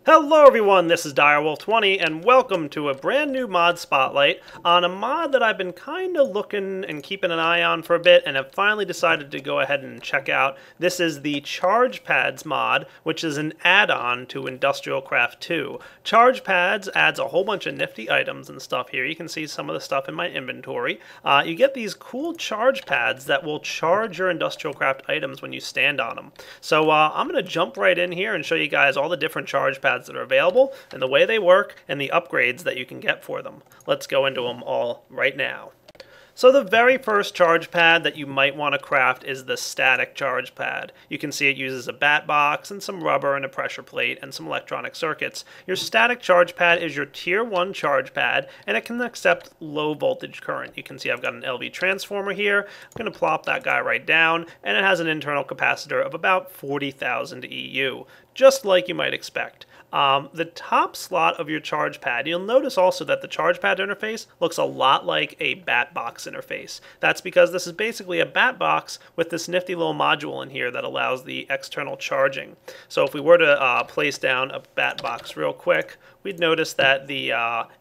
Hello everyone, this is Direwolf20 and welcome to a brand new mod spotlight on a mod that I've been kind of looking and keeping an eye on for a bit and have finally decided to go ahead and check out. This is the ChargePads mod, which is an add-on to Industrial Craft 2. ChargePads adds a whole bunch of nifty items and stuff here. You can see some of the stuff in my inventory. You get these cool charge pads that will charge your Industrial Craft items when you stand on them. So I'm going to jump right in here and show you guys all the different charge pads that are available and the way they work and the upgrades that you can get for them. Let's go into them all right now. So the very first charge pad that you might want to craft is the static charge pad. You can see it uses a bat box and some rubber and a pressure plate and some electronic circuits. Your static charge pad is your tier 1 charge pad and it can accept low voltage current. You can see I've got an LV transformer here. I'm going to plop that guy right down and it has an internal capacitor of about 40,000 EU, just like you might expect. The top slot of your charge pad, you'll notice also that the charge pad interface looks a lot like a bat box interface. That's because this is basically a bat box with this nifty little module in here that allows the external charging. So if we were to place down a bat box real quick, we'd notice that the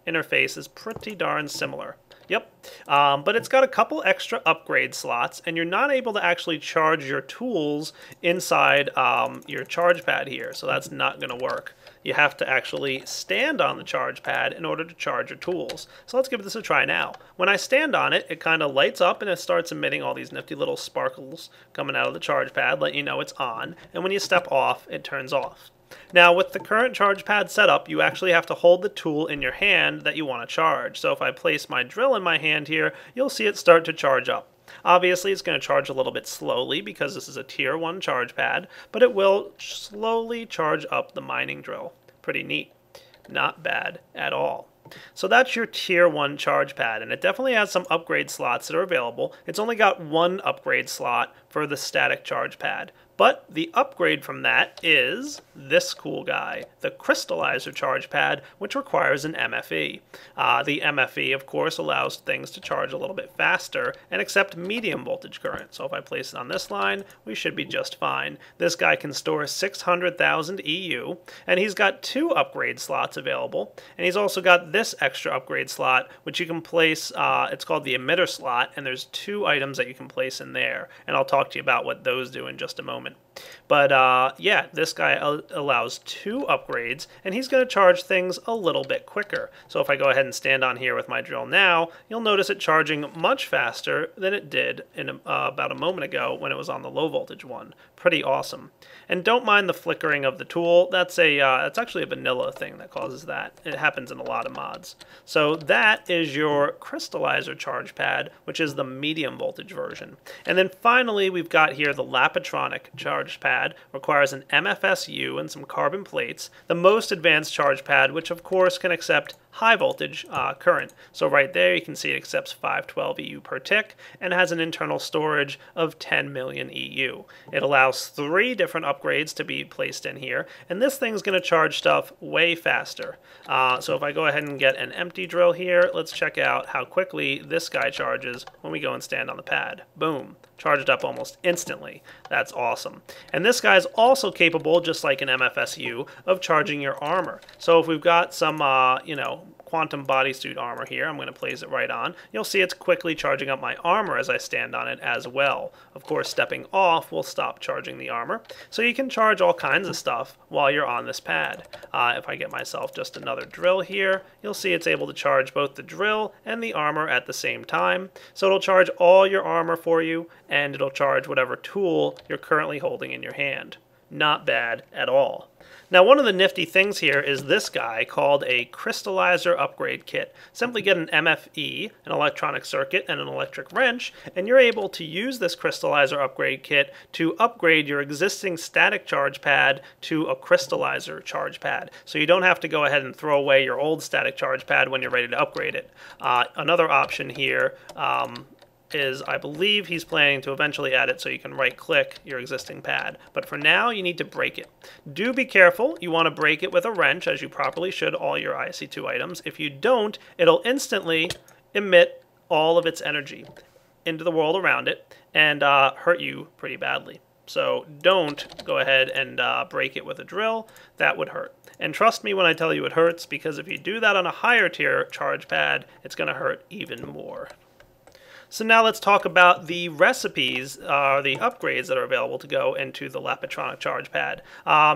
interface is pretty darn similar. Yep, but it's got a couple extra upgrade slots, and you're not able to actually charge your tools inside your charge pad here, so that's not going to work. You have to actually stand on the charge pad in order to charge your tools. So let's give this a try now. When I stand on it, it kind of lights up and it starts emitting all these nifty little sparkles coming out of the charge pad, letting you know it's on, and when you step off, it turns off. Now, with the current charge pad setup, you actually have to hold the tool in your hand that you want to charge. So if I place my drill in my hand here, you'll see it start to charge up. Obviously, it's going to charge a little bit slowly because this is a tier 1 charge pad, but it will slowly charge up the mining drill. Pretty neat. Not bad at all. So that's your tier 1 charge pad, and it definitely has some upgrade slots that are available. It's only got one upgrade slot for the static charge pad. But the upgrade from that is this cool guy, the Crystallizer Charge Pad, which requires an MFE. The MFE, of course, allows things to charge a little bit faster and accept medium voltage current. So if I place it on this line, we should be just fine. This guy can store 600,000 EU, and he's got 2 upgrade slots available. And he's also got this extra upgrade slot, which you can place, it's called the Emitter Slot, and there's 2 items that you can place in there. And I'll talk to you about what those do in just a moment. But yeah, this guy allows 2 upgrades, and he's going to charge things a little bit quicker. So if I go ahead and stand on here with my drill now, you'll notice it charging much faster than it did in about a moment ago when it was on the low voltage one. Pretty awesome. And don't mind the flickering of the tool. That's actually a vanilla thing that causes that. It happens in a lot of mods. So that is your Crystallizer Charge Pad, which is the medium voltage version. And then finally, we've got here the Lapatronic Charge Pad. Requires an MFSU and some carbon plates. The most advanced charge pad, which of course can accept high voltage current. So right there you can see it accepts 512 EU per tick and has an internal storage of 10 million EU. It allows 3 different upgrades to be placed in here, and this thing's going to charge stuff way faster. So if I go ahead and get an empty drill here, let's check out how quickly this guy charges when we go and stand on the pad. Boom. Charged up almost instantly. That's awesome. And this guy's also capable, just like an MFSU, of charging your armor. So if we've got some, quantum bodysuit armor here, I'm going to place it right on. You'll see it's quickly charging up my armor as I stand on it as well. Of course, stepping off will stop charging the armor. So you can charge all kinds of stuff while you're on this pad. If I get myself just another drill here, you'll see it's able to charge both the drill and the armor at the same time. So it'll charge all your armor for you, and it'll charge whatever tool you're currently holding in your hand. Not bad at all. Now, one of the nifty things here is this guy called a Crystallizer Upgrade Kit. Simply get an MFE, an electronic circuit, and an electric wrench, and you're able to use this Crystallizer Upgrade Kit to upgrade your existing static charge pad to a Crystallizer Charge Pad. So you don't have to go ahead and throw away your old static charge pad when you're ready to upgrade it. Another option here is I believe he's planning to eventually add it so you can right-click your existing pad. But for now, you need to break it. Do be careful. You want to break it with a wrench, as you properly should all your IC2 items. If you don't, it'll instantly emit all of its energy into the world around it and hurt you pretty badly. So don't go ahead and break it with a drill. That would hurt. And trust me when I tell you it hurts, because if you do that on a higher tier charge pad, it's going to hurt even more. So now let's talk about the recipes, the upgrades that are available to go into the Lapitronic Charge Pad.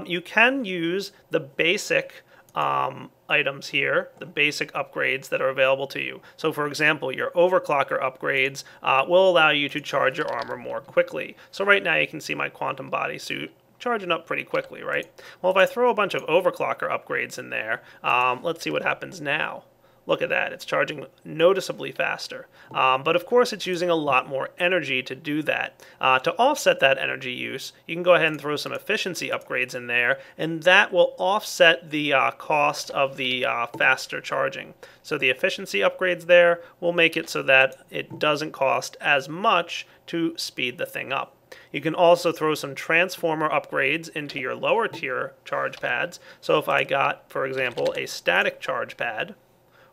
You can use the basic items here, the basic upgrades that are available to you. So for example, your overclocker upgrades will allow you to charge your armor more quickly. So right now you can see my quantum bodysuit charging up pretty quickly, right? Well, if I throw a bunch of overclocker upgrades in there, let's see what happens now. Look at that, it's charging noticeably faster. But of course it's using a lot more energy to do that. To offset that energy use, you can go ahead and throw some efficiency upgrades in there, and that will offset the cost of the faster charging. So the efficiency upgrades there will make it so that it doesn't cost as much to speed the thing up. You can also throw some transformer upgrades into your lower tier charge pads. So if I got, for example, a static charge pad,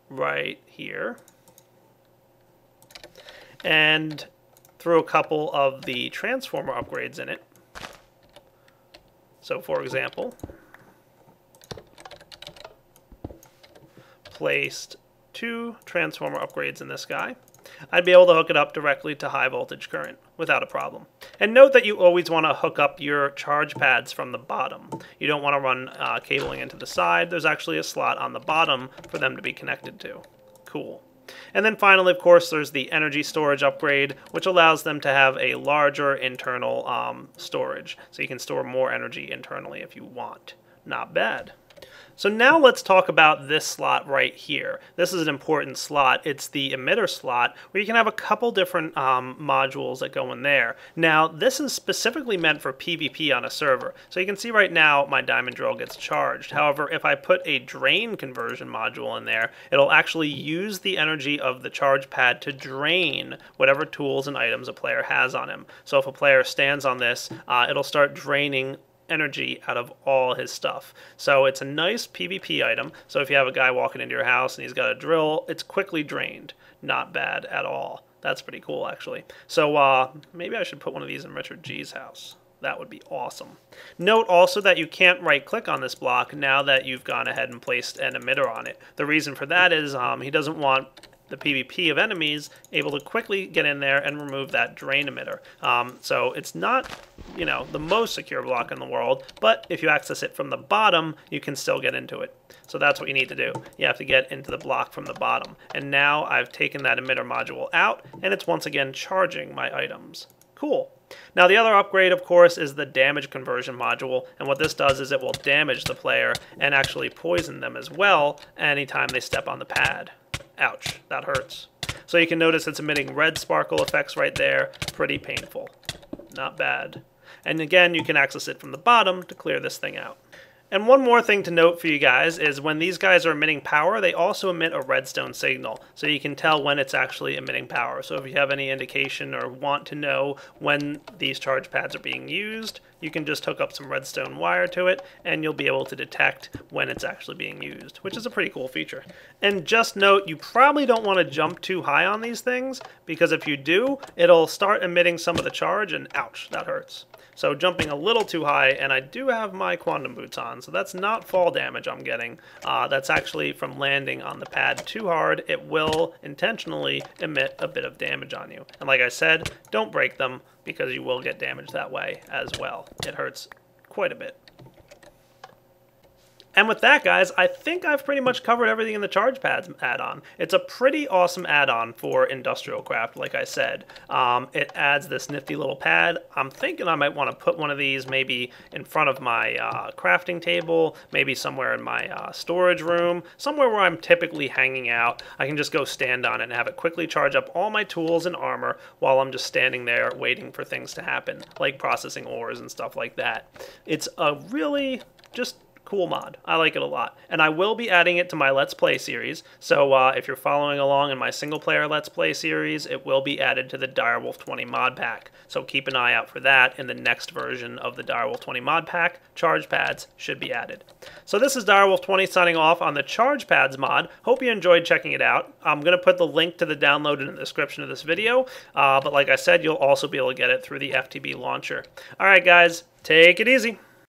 right here, and throw a couple of the transformer upgrades in it. So for example, placed 2 transformer upgrades in this guy, I'd be able to hook it up directly to high voltage current without a problem. And note that you always want to hook up your charge pads from the bottom. You don't want to run cabling into the side. There's actually a slot on the bottom for them to be connected to. Cool. And then finally, of course, there's the energy storage upgrade, which allows them to have a larger internal storage. So you can store more energy internally if you want. Not bad. So now let's talk about this slot right here. This is an important slot. It's the emitter slot, where you can have a couple different modules that go in there. Now, this is specifically meant for PvP on a server. So you can see right now my diamond drill gets charged. However, if I put a drain conversion module in there, it'll actually use the energy of the charge pad to drain whatever tools and items a player has on him. So if a player stands on this, it'll start draining energy out of all his stuff. So it's a nice PvP item. So if you have a guy walking into your house and he's got a drill, it's quickly drained. Not bad at all. That's pretty cool, actually. So maybe I should put one of these in Richard G's house. That would be awesome. Note also that you can't right-click on this block now that you've gone ahead and placed an emitter on it. The reason for that is he doesn't want the PvP of enemies able to quickly get in there and remove that drain emitter. So it's not, you know, the most secure block in the world, but if you access it from the bottom, you can still get into it. So that's what you need to do. You have to get into the block from the bottom. And now I've taken that emitter module out, and it's once again charging my items. Cool. Now the other upgrade, of course, is the damage conversion module, and what this does is it will damage the player and actually poison them as well anytime they step on the pad. Ouch, that hurts. So you can notice it's emitting red sparkle effects right there. Pretty painful. Not bad. And again, you can access it from the bottom to clear this thing out. And one more thing to note for you guys is when these guys are emitting power, they also emit a redstone signal. So you can tell when it's actually emitting power. So if you have any indication or want to know when these charge pads are being used, you can just hook up some redstone wire to it and you'll be able to detect when it's actually being used, which is a pretty cool feature. And just note, you probably don't want to jump too high on these things, because if you do, it'll start emitting some of the charge and ouch, that hurts. So jumping a little too high, and I do have my quantum boots on, so that's not fall damage I'm getting. That's actually from landing on the pad too hard. It will intentionally emit a bit of damage on you. And like I said, don't break them, because you will get damage that way as well. It hurts quite a bit. And with that, guys, I think I've pretty much covered everything in the Charge Pads add-on. It's a pretty awesome add-on for industrial craft, like I said. It adds this nifty little pad. I'm thinking I might want to put one of these maybe in front of my crafting table, maybe somewhere in my storage room, somewhere where I'm typically hanging out. I can just go stand on it and have it quickly charge up all my tools and armor while I'm just standing there waiting for things to happen, like processing ores and stuff like that. It's a really just cool mod. I like it a lot. And I will be adding it to my Let's Play series. So if you're following along in my single player Let's Play series, it will be added to the Direwolf 20 mod pack. So keep an eye out for that in the next version of the Direwolf 20 mod pack. Charge Pads should be added. So this is Direwolf 20 signing off on the Charge Pads mod. Hope you enjoyed checking it out. I'm going to put the link to the download in the description of this video. But like I said, you'll also be able to get it through the FTB launcher. Alright guys, take it easy.